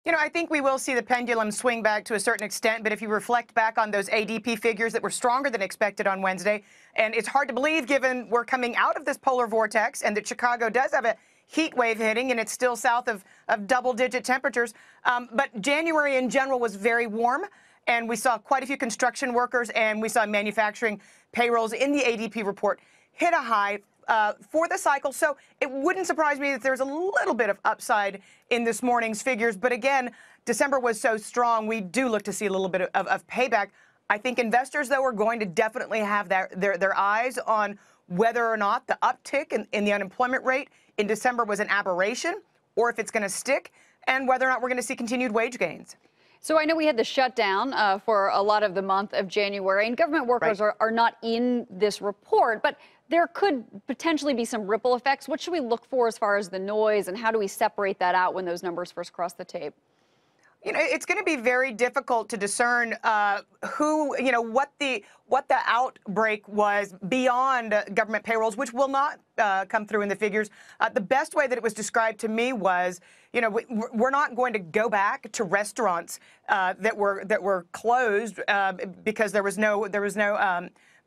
I think we will see the pendulum swing back to a certain extent, but if you reflect back on those ADP figures that were stronger than expected on Wednesday, and it's hard to believe given we're coming out of this polar vortex and that Chicago does have a heat wave hitting and it's still south of double-digit temperatures. But January in general was very warm, and we saw quite a few construction workers and we saw manufacturing payrolls in the ADP report hit a high for the cycle. So it wouldn't surprise me that there's a little bit of upside in this morning's figures. But again, December was so strong, we do look to see a little bit of payback. I think investors, though, are going to definitely have their eyes on whether or not the uptick in the unemployment rate in December was an aberration or if it's going to stick, and whether or not we're going to see continued wage gains. So I know we had the shutdown for a lot of the month of January, and government workers are not in this report, but there could potentially be some ripple effects. What should we look for as far as the noise, and how do we separate that out when those numbers first cross the tape? It's going to be very difficult to discern what the outbreak was beyond government payrolls, which will not come through in the figures. The best way that it was described to me was, we're not going to go back to restaurants that were closed because there was no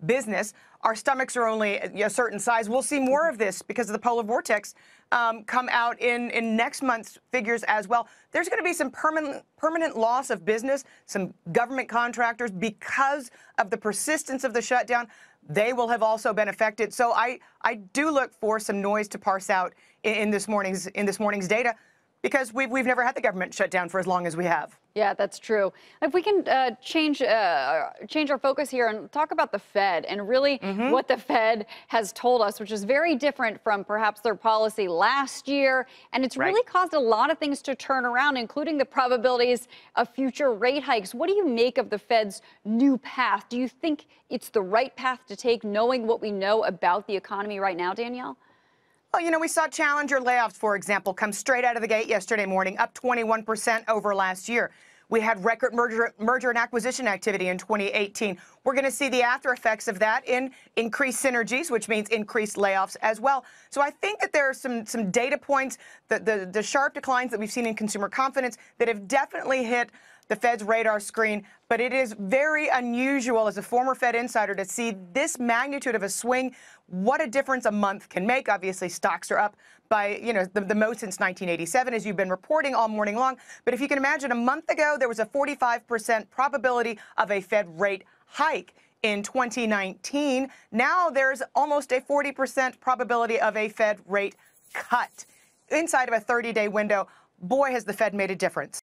business. Our stomachs are only a certain size. We'll see more of this because of the polar vortex come out in next month's figures as well. There's going to be some permanent loss of business, some government contractors because of the persistence of the shutdown. They will have also been affected. So I do look for some noise to parse out in this morning's data, because we've never had the government shut down for as long as we have. Yeah, that's true. If we can change our focus here and talk about the Fed and really what the Fed has told us, which is very different from perhaps their policy last year. And it's really caused a lot of things to turn around, including the probabilities of future rate hikes. What do you make of the Fed's new path? Do you think it's the right path to take, knowing what we know about the economy right now, Danielle? Well, we saw Challenger layoffs, for example, come straight out of the gate yesterday morning, up 21% over last year. We had record merger and acquisition activity in 2018. We're going to see the after effects of that in increased synergies, which means increased layoffs as well. So I think that there are some data points, the sharp declines that we've seen in consumer confidence that have definitely hit the Fed's radar screen. But it is very unusual as a former Fed insider to see this magnitude of a swing. What a difference a month can make. Obviously, stocks are up by, the most since 1987, as you've been reporting all morning long. But if you can imagine, a month ago, there was a 45% probability of a Fed rate hike in 2019. Now there's almost a 40% probability of a Fed rate cut inside of a 30-day window. Boy, has the Fed made a difference.